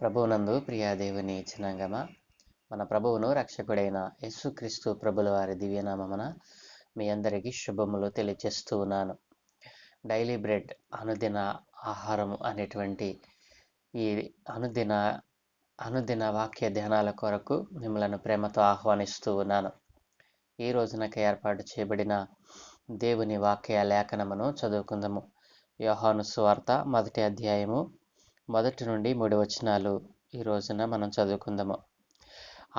ప్రభువునందు ప్రియ దేవుని జనాంగమా, మన ప్రభువును రక్షకుడైన యేసుక్రీస్తు ప్రభుల వారి దివ్యనామమున మీ అందరికీ శుభములు తెలియజేస్తూ ఉన్నాను. డైలీ బ్రెడ్ అనుదిన ఆహారము అనేటువంటి ఈ అనుదిన అనుదిన వాక్య ధ్యానాల కొరకు మిమ్మలను ప్రేమతో ఆహ్వానిస్తూ ఉన్నాను. ఈ రోజునకు ఏర్పాటు చేయబడిన దేవుని వాక్య లేఖనమును చదువుకుందాము. యోహాను సువార్త 1వ అధ్యాయము 1 నుండి 3 వచనాలు ఈ రోజున మనం చదువుకుందాము.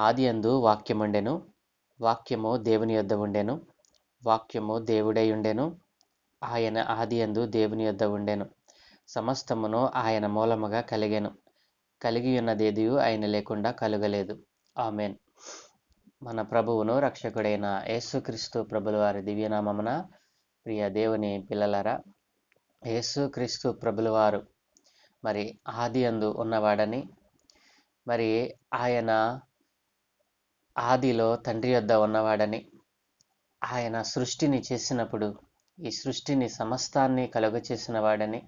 ఆదియందు వాక్యముండెను, వాక్యము దేవుని యొద్ద ఉండెను, వాక్యము దేవుడై ఉండెను, ఆయన ఆదియందు దేవుని యొద్ద ఉండెను. సమస్తమును ఆయన మూలముగా కలిగెను, కలిగి ఉన్నదేదియు ఆయన లేకుండా కలుగలేదు. ఆమేన్. మన ప్రభువును రక్షకుడైన యేసుక్రీస్తు ప్రభుల వారి దివ్యనామమున ప్రియ దేవుని పిల్లలారా, యేసుక్రీస్తు ప్రభుల వారు మరి ఆదియందు ఉన్నవాడని, మరి ఆయన ఆదిలో తండ్రి యొద్ద ఉన్నవాడని, ఆయన సృష్టిని చేసినప్పుడు ఈ సృష్టిని సమస్తాన్ని కలుగచేసిన వాడని,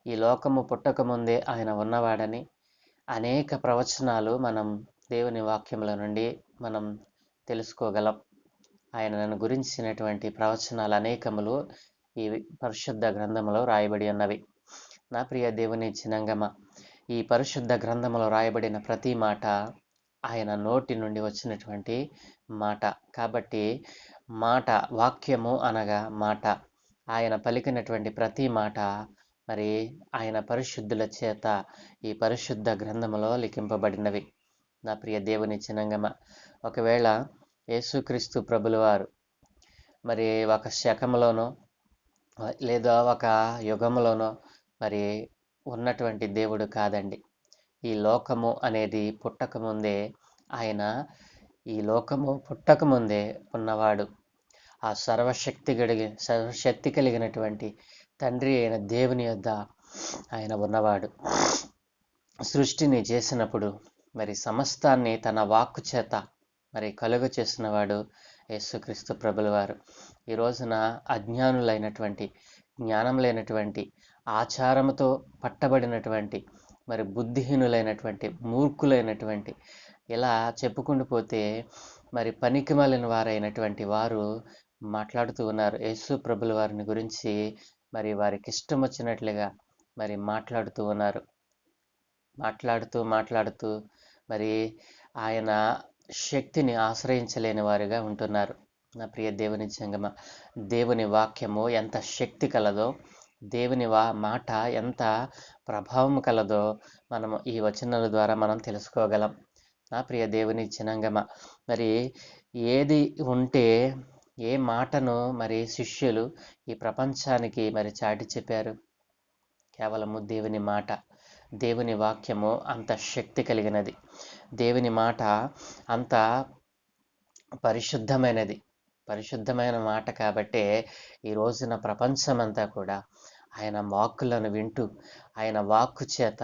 ఈ లోకము పుట్టక ముందే ఆయన ఉన్నవాడని అనేక ప్రవచనాలు మనం దేవుని వాక్యముల నుండి మనం తెలుసుకోగలం. ఆయనను గురించినటువంటి ప్రవచనాలు అనేకములు ఈ పరిశుద్ధ గ్రంథములో రాయబడి ఉన్నవి. నా ప్రియ దేవుని జనాంగమా, ఈ పరిశుద్ధ గ్రంథములో రాయబడిన ప్రతి మాట ఆయన నోటి నుండి వచ్చినటువంటి మాట కాబట్టి మాట, వాక్యము అనగా మాట, ఆయన పలికినటువంటి ప్రతి మాట మరి ఆయన పరిశుద్ధుల చేత ఈ పరిశుద్ధ గ్రంథములో లిఖింపబడినవి. నా ప్రియ దేవుని జనాంగమా, ఒకవేళ యేసుక్రీస్తు ప్రభుల వారు మరి ఒక శకములోనో లేదా ఒక యుగములోనో మరి ఉన్నటువంటి దేవుడు కాదండి. ఈ లోకము అనేది పుట్టకముందే ఆయన ఈ లోకము పుట్టకముందే ఉన్నవాడు. ఆ సర్వశక్తి కలిగినటువంటి తండ్రి అయిన దేవుని యొద్ద ఆయన ఉన్నవాడు. సృష్టిని చేసినప్పుడు మరి సమస్తాన్ని తన వాక్కు చేత మరి కలుగ చేసినవాడు యేసుక్రీస్తు ప్రభుల వారు. ఈ రోజున అజ్ఞానులైనటువంటి, జ్ఞానం లేనటువంటి, ఆచారముతో పట్టబడినటువంటి, మరి బుద్ధిహీనులైనటువంటి, మూర్ఖులైనటువంటి, ఇలా చెప్పుకుంటూ పోతే మరి పనికిమాలిన వారైనటువంటి వారు మాట్లాడుతూ ఉన్నారు. యేసు ప్రభుల వారిని గురించి మరి వారికి ఇష్టం వచ్చినట్లుగా మరి మాట్లాడుతూ ఉన్నారు. మాట్లాడుతూ మరి ఆయన శక్తిని ఆశ్రయించలేని వారుగా ఉంటున్నారు. నా ప్రియ దేవుని జంగమ, దేవుని వాక్యము ఎంత శక్తి కలదో, దేవుని మాట ఎంత ప్రభావం కలదో మనము ఈ వచనాల ద్వారా మనం తెలుసుకోగలం. నా ప్రియ దేవుని జనాంగమ, మరి ఏది ఉంటే ఏ మాటను మరి శిష్యులు ఈ ప్రపంచానికి మరి చాటి చెప్పారు? కేవలము దేవుని మాట. దేవుని వాక్యము అంత శక్తి కలిగినది. దేవుని మాట అంత పరిశుద్ధమైనది. పరిశుద్ధమైన మాట కాబట్టే ఈ రోజున ప్రపంచమంతా కూడా ఆయన వాక్కులను వింటూ, ఆయన వాక్కు చేత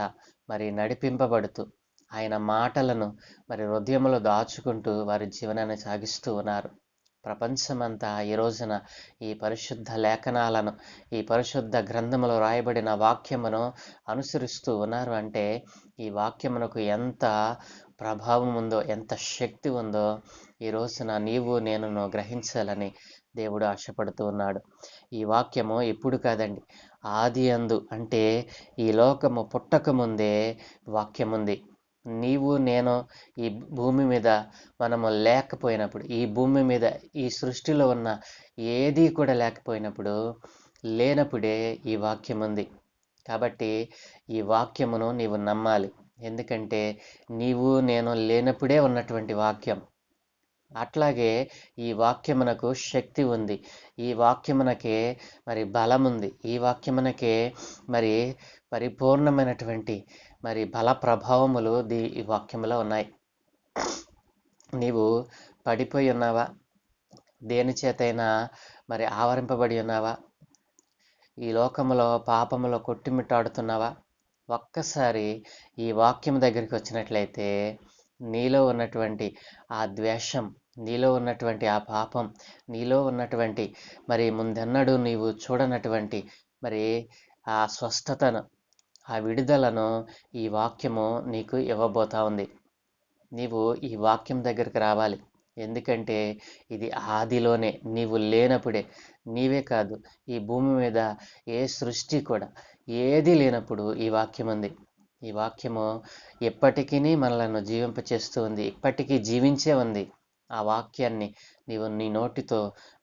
మరి నడిపింపబడుతూ, ఆయన మాటలను మరి హృదయములో దాచుకుంటూ వారి జీవనాన్ని సాగిస్తూ ఉన్నారు. ప్రపంచమంతా ఈ రోజున ఈ పరిశుద్ధ లేఖనాలను, ఈ పరిశుద్ధ గ్రంథములో రాయబడిన వాక్యమును అనుసరిస్తూ ఉన్నారు. అంటే ఈ వాక్యమునకు ఎంత ప్రభావం ఉందో, ఎంత శక్తి ఉందో ఈ రోజున నీవు నేను గ్రహించాలని దేవుడు ఆశపడుతూ ఉన్నాడు. ఈ వాక్యము ఎప్పుడు కాదండి, ఆదియందు అంటే ఈ లోకము పుట్టక ముందే వాక్యముంది. నీవు నేను ఈ భూమి మీద మనము లేకపోయినప్పుడు, ఈ భూమి మీద ఈ సృష్టిలో ఉన్న ఏది కూడా లేకపోయినప్పుడు, లేనప్పుడే ఈ వాక్యం ఉంది. కాబట్టి ఈ వాక్యమును నీవు నమ్మాలి. ఎందుకంటే నీవు నేను లేనప్పుడే ఉన్నటువంటి వాక్యం. అట్లాగే ఈ వాక్యమునకు శక్తి ఉంది. ఈ వాక్యమునకే మరి బలం ఉంది. ఈ వాక్యమునకే మరి పరిపూర్ణమైనటువంటి మరి బల ప్రభావములు ఈ వాక్యములో ఉన్నాయి. నీవు పడిపోయి ఉన్నావా? దేని చేతైనా మరి ఆవరింపబడి ఉన్నావా? ఈ లోకములో పాపములో కొట్టుమిట్టాడుతున్నావా? ఒక్కసారి ఈ వాక్యం దగ్గరికి వచ్చినట్లయితే నీలో ఉన్నటువంటి ఆ ద్వేషం, నీలో ఉన్నటువంటి ఆ పాపం, నీలో ఉన్నటువంటి మరి ముందెన్నడూ నీవు చూడనటువంటి మరి ఆ స్వస్థతను, ఆ విడుదలను ఈ వాక్యము నీకు ఇవ్వబోతా ఉంది. నీవు ఈ వాక్యం దగ్గరికి రావాలి. ఎందుకంటే ఇది ఆదిలోనే, నీవు లేనప్పుడే, నీవే కాదు ఈ భూమి మీద ఏ సృష్టి కూడా ఏది లేనప్పుడు ఈ వాక్యం ఉంది. ఈ వాక్యము ఎప్పటికీ మనలను జీవింపచేస్తూ ఉంది, ఇప్పటికీ జీవించే ఉంది. ఆ వాక్యాన్ని నీవు నీ నోటితో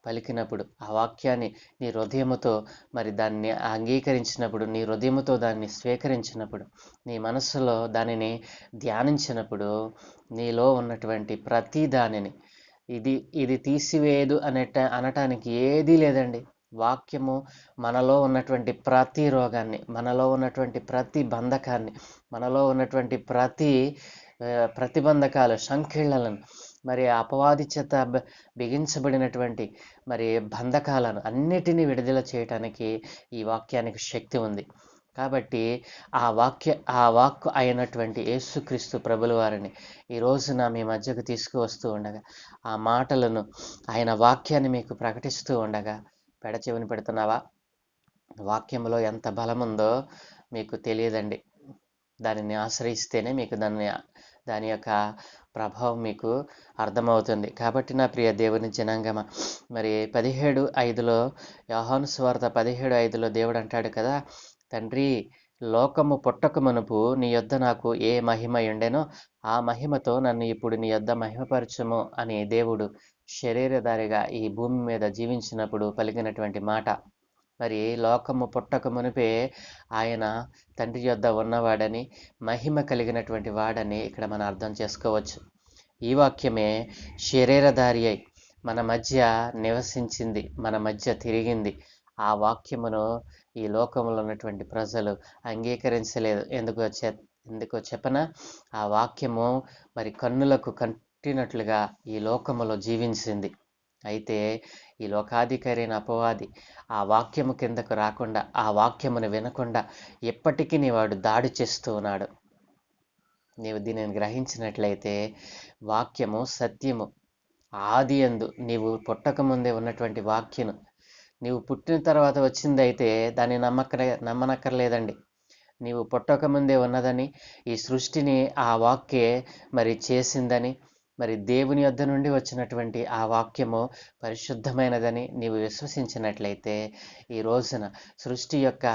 పలికినప్పుడు, ఆ వాక్యాన్ని నీ హృదయముతో మరి దాన్ని అంగీకరించినప్పుడు, నీ హృదయముతో దాన్ని స్వీకరించినప్పుడు, నీ మనస్సులో దానిని ధ్యానించినప్పుడు, నీలో ఉన్నటువంటి ప్రతి దానిని ఇది ఇది తీసివేయదు అనటానికి ఏదీ లేదండి. వాక్యము మనలో ఉన్నటువంటి ప్రతి రోగాన్ని, మనలో ఉన్నటువంటి ప్రతి బంధకాన్ని, మనలో ఉన్నటువంటి ప్రతిబంధకాలు, సంకెళ్ళలను, మరి అపవాది చేత బిగించబడినటువంటి మరి బంధకాలను అన్నిటినీ విడుదల చేయటానికి ఈ వాక్యానికి శక్తి ఉంది. కాబట్టి ఆ వాక్కు అయినటువంటి యేసుక్రీస్తు ప్రభుల వారిని ఈ రోజున మీ మధ్యకు తీసుకువస్తూ ఉండగా, ఆ మాటలను, ఆయన వాక్యాన్ని మీకు ప్రకటిస్తూ ఉండగా పెడచెవిని పెడుతున్నావా? వాక్యంలో ఎంత బలం ఉందో మీకు తెలియదండి. దానిని ఆశ్రయిస్తేనే మీకు దాని యొక్క ప్రభావం మీకు అర్థమవుతుంది. కాబట్టి నా ప్రియ దేవుని జనాంగమ, మరి 17:5లో, యోహాను సువార్త 17:5లో దేవుడు అంటాడు కదా, తండ్రి, లోకము పుట్టక మునుపు నీ యొద్ద నాకు ఏ మహిమ ఉండెనో ఆ మహిమతో నన్ను ఇప్పుడు నీ యొద్ద మహిమపరచుము అని దేవుడు శరీరధారిగా ఈ భూమి మీద జీవించినప్పుడు పలికినటువంటి మాట. మరి లోకము పుట్టక మునిపే ఆయన తండ్రి యొద్ద ఉన్నవాడని, మహిమ కలిగినటువంటి వాడని ఇక్కడ మనం అర్థం చేసుకోవచ్చు. ఈ వాక్యమే శరీరధారి అయి మన మధ్య నివసించింది, మన మధ్య తిరిగింది. ఆ వాక్యమును ఈ లోకంలో ఉన్నటువంటి ప్రజలు అంగీకరించలేదు. ఎందుకో చెప్పనా? ఆ వాక్యము మరి కన్నులకు కట్టినట్లుగా ఈ లోకములో జీవించింది. అయితే ఈ లోకాధికారి అయిన అపవాది ఆ వాక్యము కిందకు రాకుండా, ఆ వాక్యమును వినకుండా ఎప్పటికీ వాడు దాడి చేస్తూ ఉన్నాడు. నీవు దీనిని గ్రహించినట్లయితే, వాక్యము సత్యము. ఆది యందు నీవు పుట్టకముందే ఉన్నటువంటి వాక్యను నీవు పుట్టిన తర్వాత వచ్చిందైతే దాన్ని నమ్మనక్కర్లేదండి. నీవు పుట్టకముందే ఉన్నదని, ఈ సృష్టిని ఆ వాక్యే మరి చేసిందని, మరి దేవుని యొద్ద నుండి వచ్చినటువంటి ఆ వాక్యము పరిశుద్ధమైనదని నీవు విశ్వసించినట్లయితే, ఈ రోజున సృష్టి యొక్క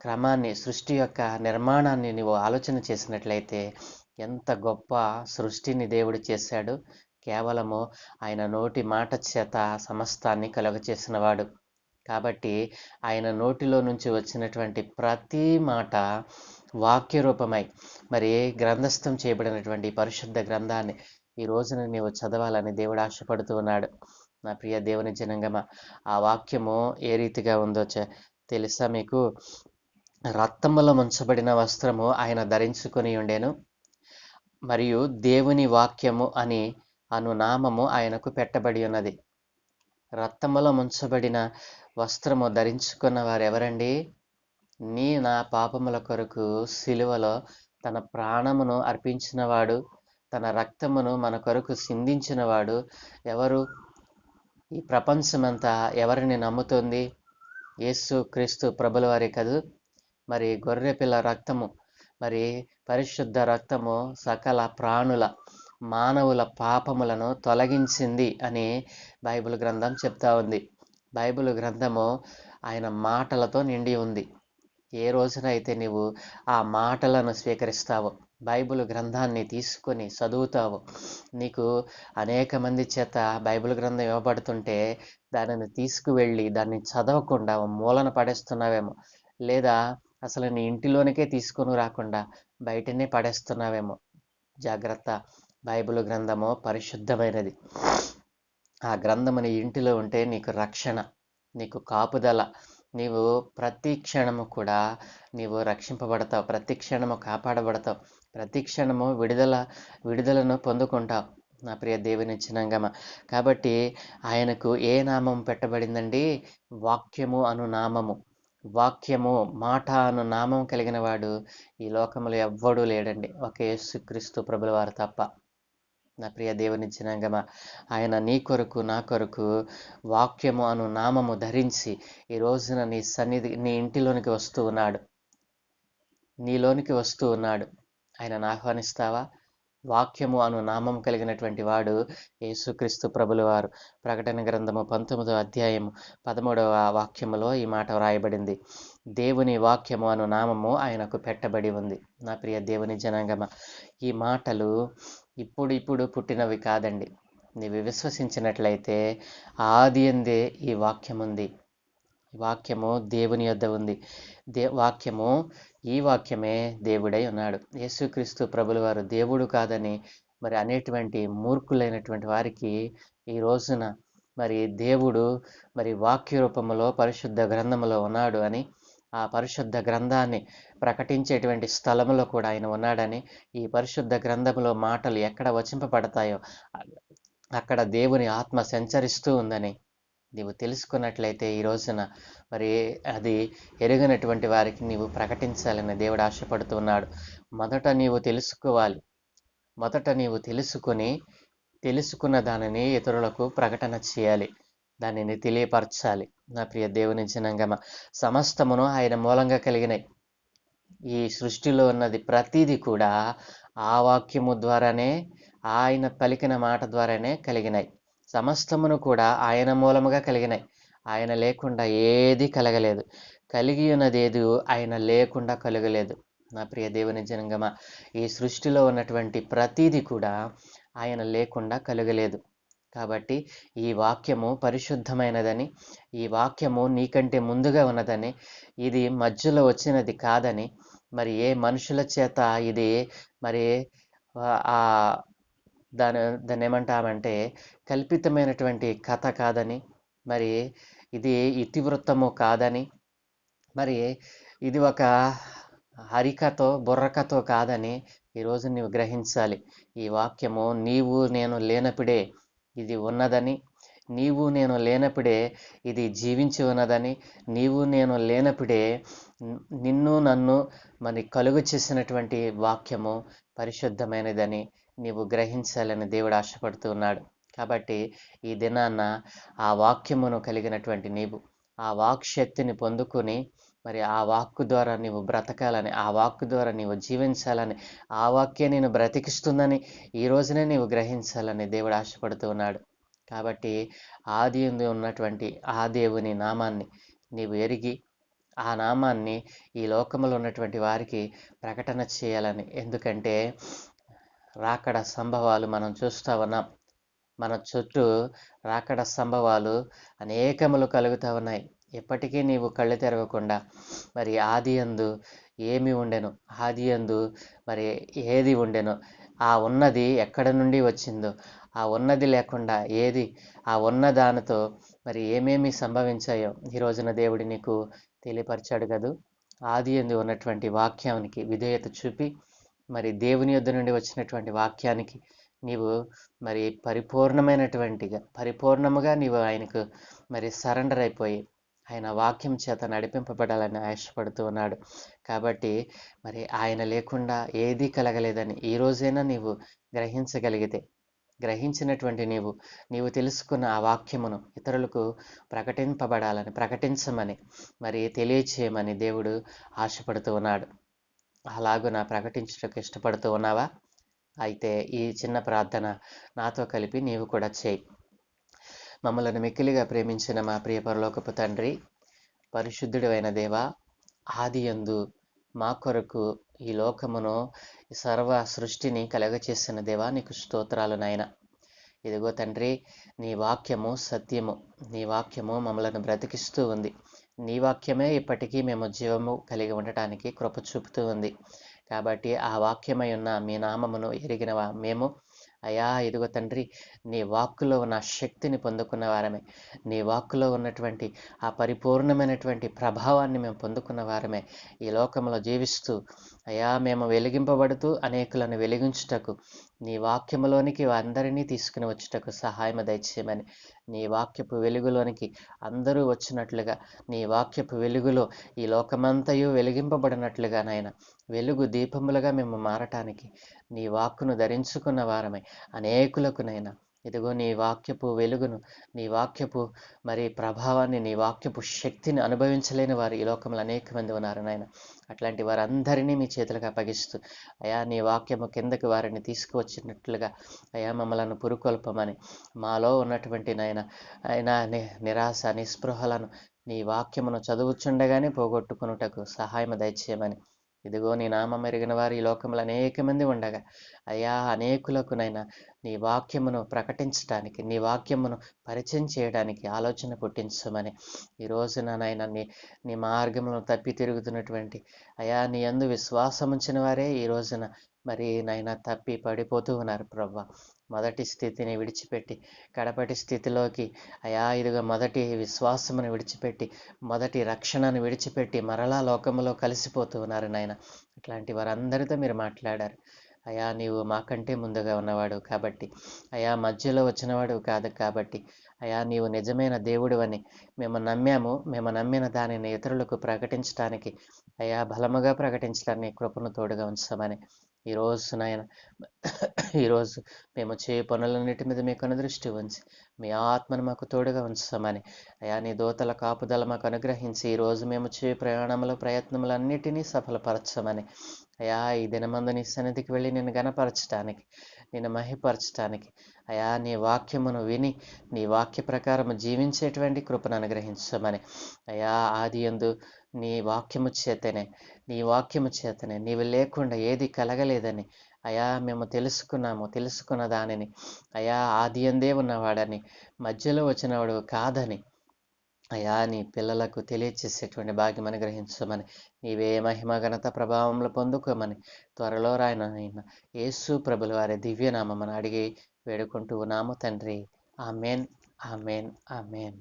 క్రమాన్ని, సృష్టి యొక్క నిర్మాణాన్ని నీవు ఆలోచన చేసినట్లయితే, ఎంత గొప్ప సృష్టిని దేవుడు చేశాడు. కేవలము ఆయన నోటి మాట చేత సమస్తాన్ని కలుగచేసినవాడు. కాబట్టి ఆయన నోటిలో నుంచి వచ్చినటువంటి ప్రతి మాట వాక్య రూపమై మరి గ్రంథస్థం చేయబడినటువంటి పరిశుద్ధ గ్రంథాన్ని ఈ రోజున నీవు చదవాలని దేవుడు ఆశపడుతూ ఉన్నాడు. నా ప్రియ దేవుని జనాంగమా, ఆ వాక్యము ఏ రీతిగా ఉందో తెలుసా మీకు? రక్తములో ముంచబడిన వస్త్రము ఆయన ధరించుకొని ఉండెను, మరియు దేవుని వాక్యము అను నామము ఆయనకు పెట్టబడి ఉన్నది. రక్తములో ముంచబడిన వస్త్రము ధరించుకున్న వారు ఎవరండి? నా పాపముల కొరకు సిలువలో తన ప్రాణమును అర్పించినవాడు, తన రక్తమును మన కొరకు సిందించినవాడు ఎవరు? ఈ ప్రపంచమంతా ఎవరిని నమ్ముతుంది? యేసు క్రీస్తు ప్రభుల వారే కదూ. మరి గొర్రెపిల్ల రక్తము, మరి పరిశుద్ధ రక్తము సకల ప్రాణుల, మానవుల పాపములను తొలగించింది అని బైబిల్ గ్రంథం చెప్తా ఉంది. బైబిల్ గ్రంథము ఆయన మాటలతో నిండి ఉంది. ఏ రోజునైతే నీవు ఆ మాటలను స్వీకరిస్తావో, బైబిల్ గ్రంథాన్ని తీసుకొని చదువుతావో, నీకు అనేక మంది చేత బైబిల్ గ్రంథం ఇవ్వబడుతుంటే దానిని తీసుకువెళ్ళి దాన్ని చదవకుండా మూలన పడేస్తున్నావేమో, లేదా అసలు నీ ఇంటిలోనికే తీసుకొని రాకుండా బయటనే పడేస్తున్నావేమో. జాగ్రత్త, బైబిల్ గ్రంథము పరిశుద్ధమైనది. ఆ గ్రంథము నీ ఇంటిలో ఉంటే నీకు రక్షణ, నీకు కాపుదల. నీవు ప్రతి క్షణము కూడా నీవు రక్షింపబడతావు, ప్రతి క్షణము కాపాడబడతావు, ప్రతి క్షణము విడుదలను పొందుకుంటావు. నా ప్రియ దేవుని జనాంగమ, కాబట్టి ఆయనకు ఏ నామం పెట్టబడిందండి? వాక్యము అను నామము. వాక్యము, మాట అను నామం కలిగిన వాడు ఈ లోకంలో ఎవ్వడూ లేడండి, ఒక యేసుక్రీస్తు ప్రభుల వారు తప్ప. నా ప్రియ దేవుని జనాంగమా, ఆయన నీ కొరకు, నా కొరకు వాక్యము అను నామము ధరించి ఈ రోజున నీ ఇంటిలోనికి వస్తూ ఉన్నాడు. నీలోనికి వస్తూ ఉన్నాడు. ఆయనను ఆహ్వానిస్తావా? వాక్యము అను నామం కలిగినటువంటి వాడు యేసుక్రీస్తు ప్రభుల వారు. ప్రకటన గ్రంథము 19వ అధ్యాయము 13వ వాక్యములో ఈ మాట వ్రాయబడింది. దేవుని వాక్యము అను నామము ఆయనకు పెట్టబడి ఉంది. నా ప్రియ దేవుని జనాంగమ, ఈ మాటలు ఇప్పుడు పుట్టినవి కాదండి. నీవు విశ్వసించినట్లయితే ఆది అందే ఈ వాక్యం ఉంది. వాక్యము దేవుని యొద్ద ఉంది. వాక్యము, ఈ వాక్యమే దేవుడై ఉన్నాడు. యేసుక్రీస్తు ప్రభుల వారు దేవుడు కాదని మరి అనేటువంటి మూర్ఖులైనటువంటి వారికి ఈ రోజున మరి దేవుడు మరి వాక్య రూపములో పరిశుద్ధ గ్రంథములో ఉన్నాడు అని, ఆ పరిశుద్ధ గ్రంథాన్ని ప్రకటించేటువంటి స్థలములో కూడా ఆయన ఉన్నాడని, ఈ పరిశుద్ధ గ్రంథములో మాటలు ఎక్కడ వచింపబడతాయో అక్కడ దేవుని ఆత్మ సంచరిస్తూ ఉందని నీవు తెలుసుకున్నట్లయితే ఈ రోజున మరి అది ఎరుగనటువంటి వారికి నీవు ప్రకటించాలని దేవుడు ఆశపడుతున్నాడు. మొదట నీవు తెలుసుకోవాలి. మొదట నీవు తెలుసుకున్న దానిని ఇతరులకు ప్రకటన చేయాలి. దానిని తెలియపరచాలి. నా ప్రియ దేవుని జనాంగమ, సమస్తమును ఆయన మూలంగా కలిగినాయి. ఈ సృష్టిలో ఉన్నది ప్రతిదీ కూడా ఆ వాక్యము ద్వారానే, ఆయన పలికిన మాట ద్వారానే కలిగినాయి. సమస్తమును కూడా ఆయన మూలముగా కలిగినాయి. ఆయన లేకుండా ఏది కలగలేదు. కలిగి ఉన్నదేది ఆయన లేకుండా కలగలేదు. నా ప్రియ దేవుని జనాంగమ, ఈ సృష్టిలో ఉన్నటువంటి ప్రతిదీ కూడా ఆయన లేకుండా కలగలేదు. కాబట్టి ఈ వాక్యము పరిశుద్ధమైనదని, ఈ వాక్యము నీకంటే ముందుగా ఉన్నదని, ఇది మధ్యలో వచ్చినది కాదని, మరి ఏ మనుషుల చేత ఇది మరి ఆ దాన్ని ఏమంటామంటే కల్పితమైనటువంటి కథ కాదని, మరి ఇది ఇతివృత్తము కాదని, మరి ఇది ఒక హరికతో బుర్రకతో కాదని ఈరోజు నీవు గ్రహించాలి. ఈ వాక్యము నీవు నేను లేనప్పుడే ఇది ఉన్నదని, నీవు నేను లేనప్పుడే ఇది జీవించి ఉన్నదని, నీవు నేను లేనప్పుడే నిన్ను నన్ను మరి కలుగు చేసినటువంటి వాక్యము పరిశుద్ధమైనదని నీవు గ్రహించాలని దేవుడు ఆశపడుతూ ఉన్నాడు. కాబట్టి ఈ దినాన్న ఆ వాక్యమును కలిగినటువంటి నీవు ఆ వాక్శక్తిని పొందుకొని మరి ఆ వాక్కు ద్వారా నీవు బ్రతకాలని, ఆ వాక్కు ద్వారా నీవు జీవించాలని, ఆ వాక్యే నేను బ్రతికిస్తుందని ఈ రోజునే నీవు గ్రహించాలని దేవుడు ఆశపడుతూ ఉన్నాడు. కాబట్టి ఆది యందు ఉన్నటువంటి ఆ దేవుని నామాన్ని నీవు ఎరిగి ఆ నామాన్ని ఈ లోకంలో ఉన్నటువంటి వారికి ప్రకటన చేయాలని. ఎందుకంటే రాకడ సంభవాలు మనం చూస్తూ ఉన్నాం. మన చుట్టూ రాకడ సంభవాలు అనేకములు కలుగుతూ ఉన్నాయి. ఎప్పటికీ నీవు కళ్ళు తెరవకుండా మరి ఆది యందు ఏమి ఉండెను, ఆది యందు మరి ఏది ఉండెను, ఆ ఉన్నది ఎక్కడ నుండి వచ్చిందో, ఆ ఉన్నది లేకుండా ఏది, ఆ ఉన్న దానితో మరి ఏమేమి సంభవించాయో ఈ రోజున దేవుడు నీకు తెలియపరిచాడు కదూ. ఆది యందు ఉన్నటువంటి వాక్యానికి విధేయత చూపి మరి దేవుని యొద్ద నుండి వచ్చినటువంటి వాక్యానికి నీవు మరి పరిపూర్ణముగా నీవు ఆయనకు మరి సరెండర్ అయిపోయి ఆయన వాక్యం చేత నడిపింపబడాలని ఆశపడుతూ ఉన్నాడు. కాబట్టి మరి ఆయన లేకుండా ఏదీ కలగలేదని ఈ రోజైనా నీవు గ్రహించగలిగితే, గ్రహించినటువంటి నీవు తెలుసుకున్న ఆ వాక్యమును ఇతరులకు ప్రకటించమని మరి తెలియచేయమని దేవుడు ఆశపడుతూ ఉన్నాడు. అలాగున ప్రకటించుటకు ఇష్టపడుతూ ఉన్నావా? అయితే ఈ చిన్న ప్రార్థన నాతో కలిపి నీవు కూడా చేయి. మమ్మలను మిక్కిలిగా ప్రేమించిన మా ప్రియ పరలోకపు తండ్రి, పరిశుద్ధుడు అయిన దేవా, ఆది యందు మా కొరకు ఈ లోకమును సర్వ సృష్టిని కలగచేసిన దేవా, నీకు స్తోత్రాలు నాయన. ఇదిగో తండ్రి, నీ వాక్యము సత్యము, నీ వాక్యము మమ్మలను బ్రతికిస్తూ ఉంది. నీ వాక్యమే ఇప్పటికీ మేము జీవము కలిగి ఉండటానికి కృప చూపుతూ ఉంది. కాబట్టి ఆ వాక్యమై ఉన్న మీ నామమును ఎరిగిన మేము అయా, ఇదిగో తండ్రి, నీ వాక్కులో ఉన్న శక్తిని పొందుకున్న వారమే, నీ వాక్కులో ఉన్నటువంటి ఆ పరిపూర్ణమైనటువంటి ప్రభావాన్ని మేము పొందుకున్న వారమే ఈ లోకంలో జీవిస్తూ అయా, మేము వెలిగింపబడుతూ అనేకులను వెలిగించుటకు, నీ వాక్యములోనికి అందరినీ తీసుకుని వచ్చుటకు సహాయం దయచేయమని, నీ వాక్యపు వెలుగులోనికి అందరూ వచ్చినట్లుగా, నీ వాక్యపు వెలుగులో ఈ లోకమంతయు వెలిగింపబడినట్లుగా నాయన, వెలుగు దీపములుగా మేము మారటానికి నీ వాక్కును ధరించుకున్న వారమై అనేకులకునైనా ఇదిగో నీ వాక్యపు వెలుగును, నీ వాక్యపు మరి ప్రభావాన్ని, నీ వాక్యపు శక్తిని అనుభవించలేని వారు ఈ లోకంలో అనేక మంది ఉన్నారు నాయన. అట్లాంటి వారందరినీ మీ చేతులకు అప్పగిస్తూ, అయా నీ వాక్యము కిందకి వారిని తీసుకువచ్చినట్లుగా అయా మమ్మలను పురుకొల్పమని, మాలో ఉన్నటువంటి నాయన ఆయన నిరాశ నిస్పృహలను నీ వాక్యమును చదువుచుండగానే పోగొట్టుకొనుటకు సహాయం దయచేయమని, ఇదిగో నీ నామం ఎరిగిన వారు ఈ లోకంలో అనేక మంది ఉండగా అయా అనేకులకునైనా నీ వాక్యమును ప్రకటించడానికి, నీ వాక్యమును పరిచయం చేయడానికి ఆలోచన పుట్టించమని, ఈ రోజున నాయన నీ నీ మార్గములను తప్పి తిరుగుతున్నటువంటి అయా నీ యందు విశ్వాసం ఉంచిన వారే ఈ రోజున మరి నాయన తప్పి పడిపోతూ ఉన్నారు ప్రభా. మొదటి స్థితిని విడిచిపెట్టి కడపటి స్థితిలోకి అయా ఇదిగో మొదటి విశ్వాసమును విడిచిపెట్టి మొదటి రక్షణను విడిచిపెట్టి మరలా లోకములో కలిసిపోతూ ఉన్నారు నాయన. అట్లాంటి వారందరితో మీరు మాట్లాడారు అయా. నీవు మాకంటే ముందుగా ఉన్నవాడు కాబట్టి అయా, మధ్యలో వచ్చినవాడు కాదు కాబట్టి అయా, నీవు నిజమైన దేవుడు అని మేము నమ్మాము. మేము నమ్మిన దానిని ఇతరులకు ప్రకటించడానికి అయా, బలముగా ప్రకటించడానికి కృపను తోడుగా ఉంచమని ఈరోజు నాయన, ఈరోజు మేము చేయ పనులన్నిటి మీద మీకు అనుదృష్టి ఉంచి మీ ఆత్మను మాకు తోడుగా ఉంచమని అయా, నీ దూతల కాపుదల మాకు అనుగ్రహించి ఈరోజు మేము చేయ ప్రయాణములు ప్రయత్నములన్నిటినీ సఫలపరచమని అయా, ఈ దినమందు నీ సన్నిధికి వెళ్ళి నిన్ను గణపరచడానికి, నిన్ను మహిపరచడానికి అయా, నీ వాక్యమును విని నీ వాక్య ప్రకారం జీవించేటువంటి కృపను అనుగ్రహించమని అయా, ఆది యందు నీ వాక్యము చేతనే, నీ వాక్యము చేతనే నీవు లేకుండా ఏది కలగలేదని అయా మేము తెలుసుకున్న దానిని అయా, ఆది యందే ఉన్నవాడని, మధ్యలో వచ్చినవాడు కాదని అయా నీ పిల్లలకు తెలియచేసేటువంటి భాగ్యం అనుగ్రహించమని, నీవే మహిమ ఘనత ప్రభావంలో పొందుకోమని త్వరలో రాయన యేసు ప్రభుల వారి దివ్యనామమును అడిగి వేడుకుంటూ ఉన్నాము తండ్రి. Amen, amen, amen.